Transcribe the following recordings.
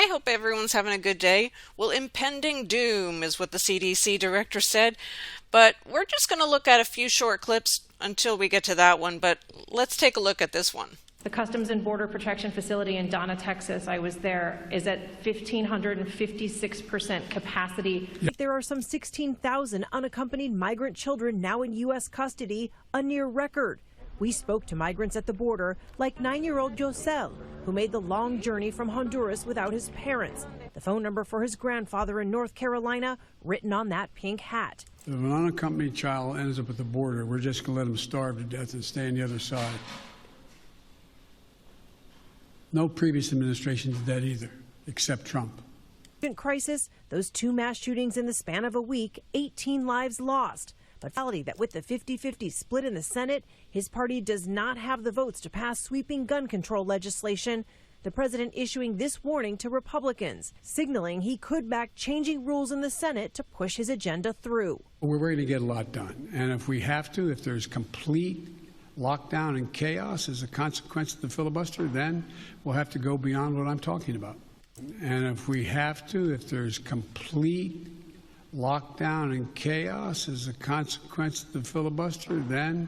I hope everyone's having a good day. Well, impending doom is what the CDC director said, but we're just going to look at a few short clips until we get to that one, but let's take a look at this one. The Customs and Border Protection facility in Donna, Texas, I was there, is at 1,556% capacity. There are some 16,000 unaccompanied migrant children now in U.S. custody, a near record. We spoke to migrants at the border, like 9-year-old Josel, who made the long journey from Honduras without his parents. The phone number for his grandfather in North Carolina written on that pink hat. If an unaccompanied child ends up at the border, we're just going to let them starve to death and stay on the other side. No previous administration did that either, except Trump. Crisis, those 2 mass shootings in the span of a week, 18 lives lost. But that with the 50-50 split in the Senate, his party does not have the votes to pass sweeping gun control legislation. The president issuing this warning to Republicans, signaling he could back changing rules in the Senate to push his agenda through. We're going to get a lot done. And if we have to, if there's complete lockdown and chaos as a consequence of the filibuster, then we'll have to go beyond what I'm talking about. And if we have to, if there's complete lockdown and chaos as a consequence of the filibuster, then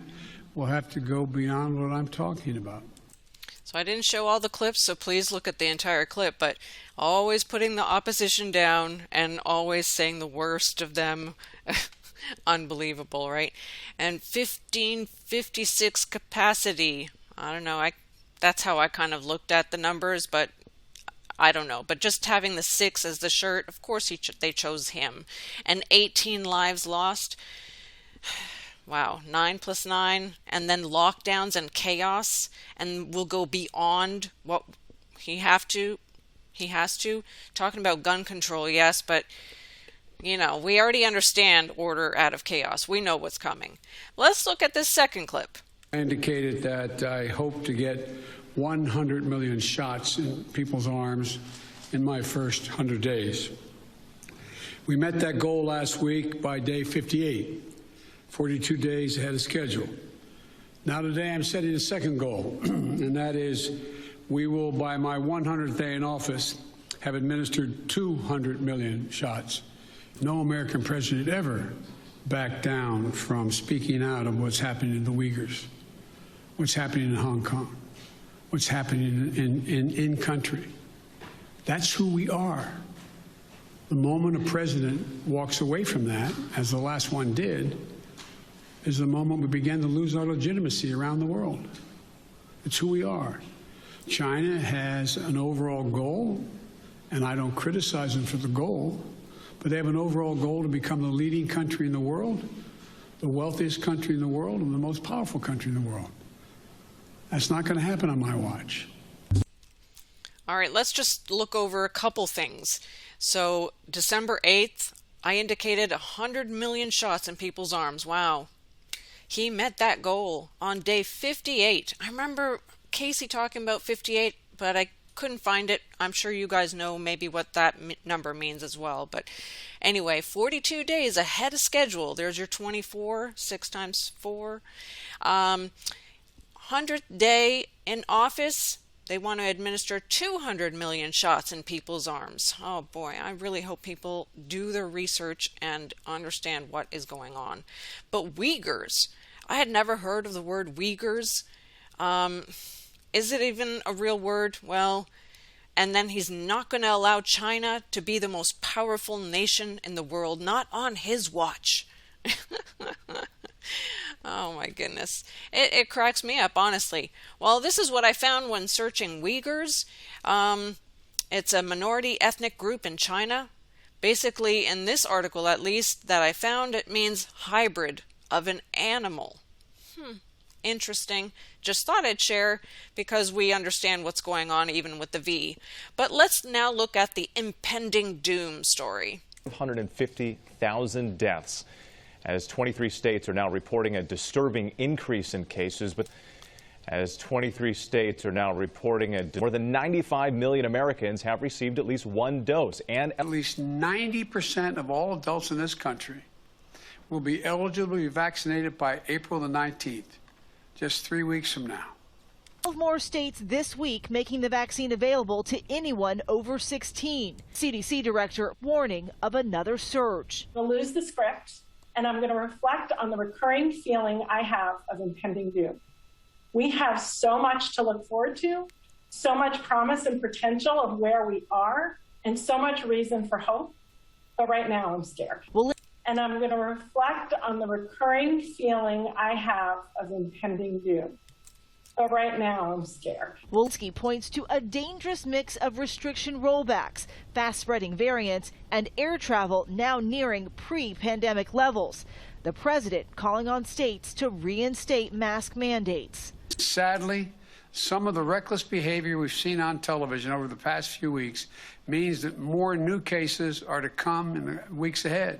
we'll have to go beyond what I'm talking about. So I didn't show all the clips, so please look at the entire clip, but always putting the opposition down and always saying the worst of them. Unbelievable, right? And 1,556 capacity. I don't know. That's how I kind of looked at the numbers, but I don't know. But just having the 6 as the shirt, of course they chose him. And 18 lives lost. Wow, 9 plus 9, and then lockdowns and chaos, and we'll go beyond what he has to. Talking about gun control, yes, but you know, we already understand order out of chaos. We know what's coming. Let's look at this second clip. I indicated that I hope to get 100 million shots in people's arms in my first 100 days. We met that goal last week by day 58, 42 days ahead of schedule. Now today I'm setting a second goal, and that is we will, by my 100th day in office, have administered 200 million shots. No American president ever backed down from speaking out of what's happening in the Uyghurs, what's happening in Hong Kong, what's happening in country. That's who we are. The moment a president walks away from that, as the last one did, is the moment we begin to lose our legitimacy around the world. It's who we are. China has an overall goal, and I don't criticize them for the goal, but they have an overall goal to become the leading country in the world, the wealthiest country in the world, and the most powerful country in the world. That's not going to happen on my watch. All right, let's just look over a couple things. So December 8th, I indicated 100 million shots in people's arms. Wow. He met that goal on day 58. I remember Casey talking about 58, but I couldn't find it. I'm sure you guys know maybe what that number means as well. But anyway, 42 days ahead of schedule. There's your 24, 6 times 4. 100th day in office. They want to administer 200 million shots in people's arms. Oh boy, I really hope people do their research and understand what is going on. But Uyghurs, I had never heard of the word Uyghurs. Is it even a real word? Well, and then he's not going to allow China to be the most powerful nation in the world, not on his watch. Oh my goodness. It cracks me up, honestly. Well, this is what I found when searching Uyghurs. It's a minority ethnic group in China. Basically, in this article at least that I found, it means hybrid of an animal. Interesting. Just thought I'd share because we understand what's going on even with the V. But let's now look at the impending doom story. 150,000 deaths as 23 states are now reporting a disturbing increase in cases. But as 23 states are now reporting more than 95 million Americans have received at least one dose. And at least 90% of all adults in this country will be eligible to be vaccinated by April the 19th. Just 3 weeks from now. 12 more states this week making the vaccine available to anyone over 16. CDC director warning of another surge. I'm going to lose the script, and I'm going to reflect on the recurring feeling I have of impending doom. We have so much to look forward to, so much promise and potential of where we are, and so much reason for hope. But right now, I'm scared. And I'm going to reflect on the recurring feeling I have of impending doom. But right now, I'm scared. Walensky points to a dangerous mix of restriction rollbacks, fast-spreading variants, and air travel now nearing pre-pandemic levels. The president calling on states to reinstate mask mandates. Sadly, some of the reckless behavior we've seen on television over the past few weeks means that more new cases are to come in the weeks ahead.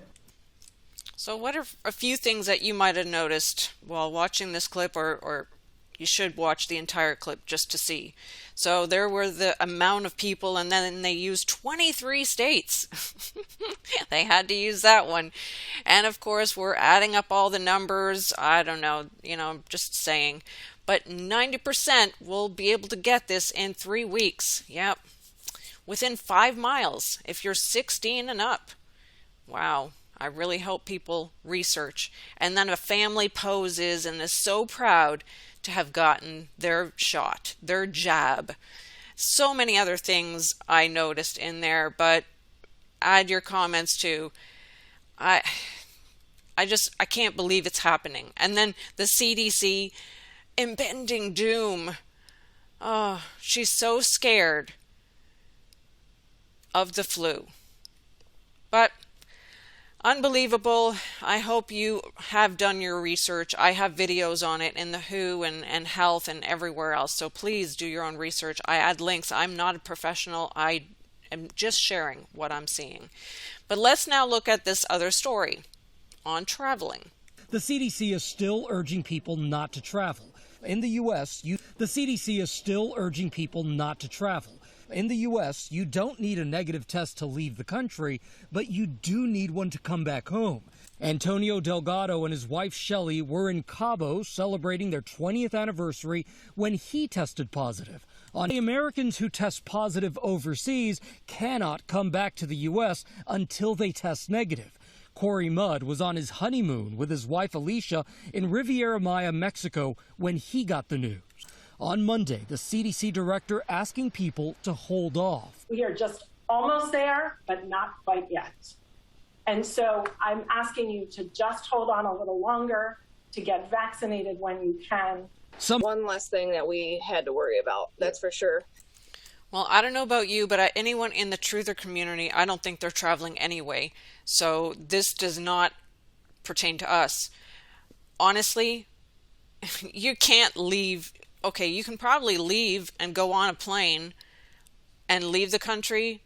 So what are a few things that you might have noticed while watching this clip, or you should watch the entire clip just to see? So there were the amount of people, and then they used 23 states. They had to use that one. And of course, we're adding up all the numbers. I don't know, I'm just saying. But 90% will be able to get this in 3 weeks. Yep. Within 5 miles, if you're 16 and up. Wow. I really hope people research. And then a family poses and is so proud to have gotten their shot, their jab. So many other things I noticed in there, but add your comments too. I can't believe it's happening. And then the CDC, impending doom. Oh, she's so scared of the flu. But unbelievable. I hope you have done your research. I have videos on it in the WHO and Health and everywhere else. So please do your own research. I add links. I'm not a professional. I am just sharing what I'm seeing. But let's now look at this other story on traveling. The CDC is still urging people not to travel. In the U.S., the CDC is still urging people not to travel. In the U.S., you don't need a negative test to leave the country, but you do need one to come back home. Antonio Delgado and his wife Shelley were in Cabo celebrating their 20th anniversary when he tested positive. The Americans who test positive overseas cannot come back to the U.S. until they test negative. Corey Mudd was on his honeymoon with his wife Alicia in Riviera Maya, Mexico, when he got the news. On Monday, the CDC director asking people to hold off. We are just almost there, but not quite yet. And so I'm asking you to just hold on a little longer, to get vaccinated when you can. One less thing that we had to worry about, that's for sure. Well, I don't know about you, but anyone in the truther community, I don't think they're traveling anyway. So this does not pertain to us. Honestly, you can't leave. Okay, you can probably leave and go on a plane and leave the country,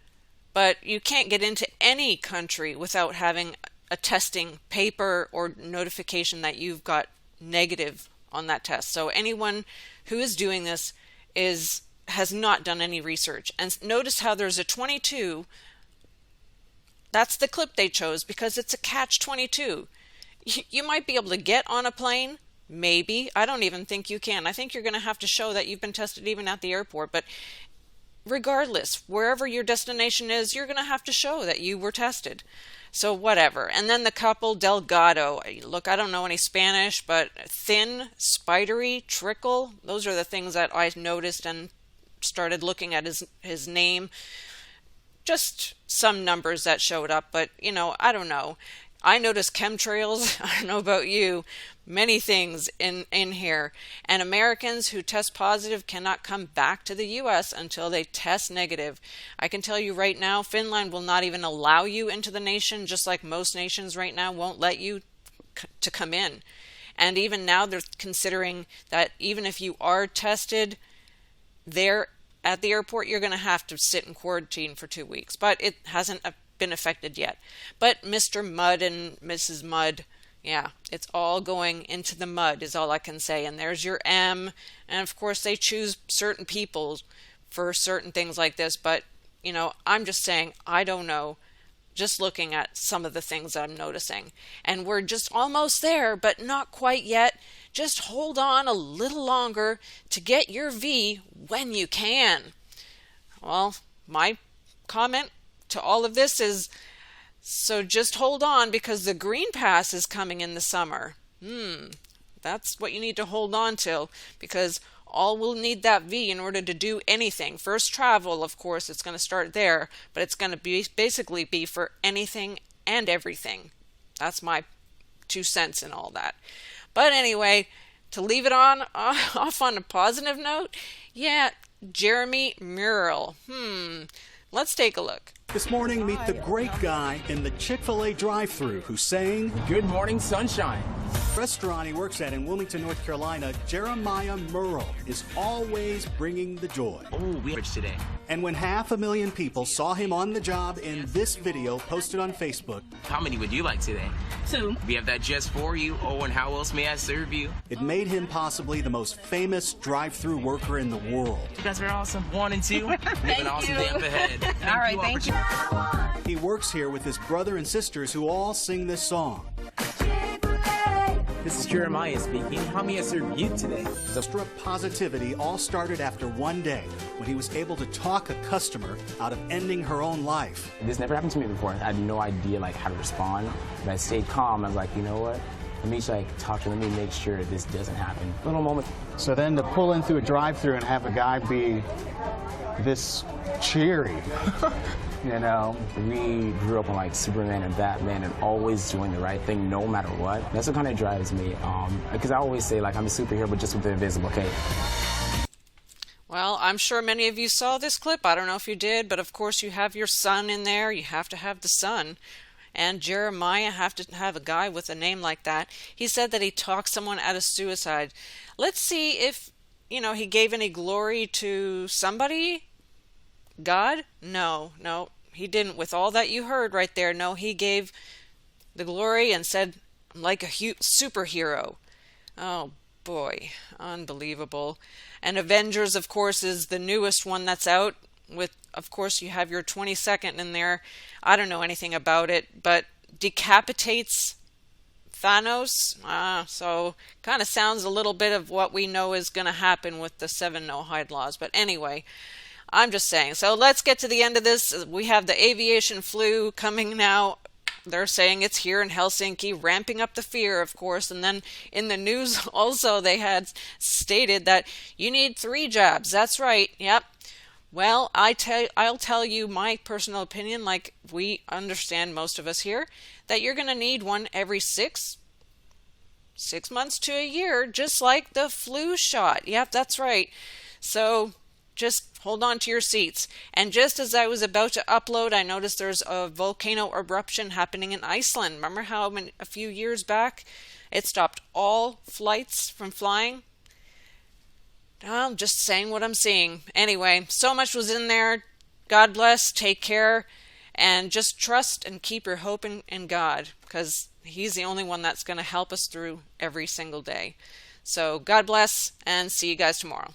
but you can't get into any country without having a testing paper or notification that you've got negative on that test. So anyone who is doing this has not done any research. And notice how there's a 22. That's the clip they chose because it's a catch-22. You might be able to get on a plane. Maybe. I don't even think you can. I think you're going to have to show that you've been tested even at the airport. But regardless, wherever your destination is, you're going to have to show that you were tested. So whatever. And then the couple, Delgado. Look, I don't know any Spanish, but thin, spidery, trickle. Those are the things that I noticed and started looking at his name. Just some numbers that showed up. But, I don't know. I noticed chemtrails. I don't know about you. Many things in here. And Americans who test positive cannot come back to the U.S. until they test negative. I can tell you right now, Finland will not even allow you into the nation, just like most nations right now won't let you to come in. And even now they're considering that even if you are tested there at the airport, you're going to have to sit in quarantine for 2 weeks. But it hasn't been affected yet. But Mr. Mudd and Mrs. Mudd, yeah, it's all going into the mud is all I can say. And there's your M. And of course they choose certain people for certain things like this. But, I'm just saying, I don't know. Just looking at some of the things that I'm noticing. And we're just almost there, but not quite yet. just hold on a little longer to get your V when you can. Well, my comment to all of this is, so just hold on, because the green pass is coming in the summer. That's what you need to hold on to, because all will need that V in order to do anything. First travel, of course, it's going to start there, but it's going to basically be for anything and everything. That's my 2 cents in all that. But anyway, to leave it off on a positive note, yeah, Jeremy Murrell. Let's take a look. This morning, meet the great guy in the Chick-fil-A drive-thru who sang "Good Morning Sunshine." Restaurant he works at in Wilmington, North Carolina, Jeremiah Murrell is always bringing the joy. Oh, we rich today. And when 500,000 people saw him on the job in this video posted on Facebook, How many would you like today? 2. We have that just for you. Oh, and how else may I serve you? it made him possibly the most famous drive-thru worker in the world. You guys are awesome. 1 and 2. Have an awesome day up ahead. All right, thank you. He works here with his brother and sisters who all sing this song. This is Jeremiah speaking. How may I serve you today? Extra positivity all started after one day when he was able to talk a customer out of ending her own life. This never happened to me before. I had no idea how to respond, but I stayed calm. I was like, you know what? Let me talk to him. Let me make sure this doesn't happen. Little moment. So then to pull in through a drive-thru and have a guy be this cheery. You know, we grew up on Superman and Batman and always doing the right thing no matter what. That's what kind of drives me. Because I always say I'm a superhero, but just with the invisible cape. Well, I'm sure many of you saw this clip. I don't know if you did, but of course you have your son in there. You have to have the son. And Jeremiah have to have a guy with a name like that. He said that he talked someone out of suicide. Let's see if, he gave any glory to somebody. God? No, he didn't. With all that you heard right there, no, he gave the glory and said, I'm like a superhero. Oh, boy. Unbelievable. And Avengers, of course, is the newest one that's out. With, of course, you have your 22nd in there. I don't know anything about it, but decapitates Thanos. So kind of sounds a little bit of what we know is going to happen with the 7 no-hide laws. But anyway, I'm just saying. So let's get to the end of this. We have the aviation flu coming now. They're saying it's here in Helsinki, ramping up the fear, of course. And then in the news also they had stated that you need 3 jabs. That's right. Yep. Well, I'll tell you my personal opinion, like we understand most of us here, that you're going to need one every 6 months to a year, just like the flu shot. Yep, that's right. So just hold on to your seats. And just as I was about to upload, I noticed there's a volcano eruption happening in Iceland. Remember how a few years back it stopped all flights from flying? I'm just saying what I'm seeing. Anyway, so much was in there. God bless, take care, and just trust and keep your hope in God, because He's the only one that's going to help us through every single day. So God bless, and see you guys tomorrow.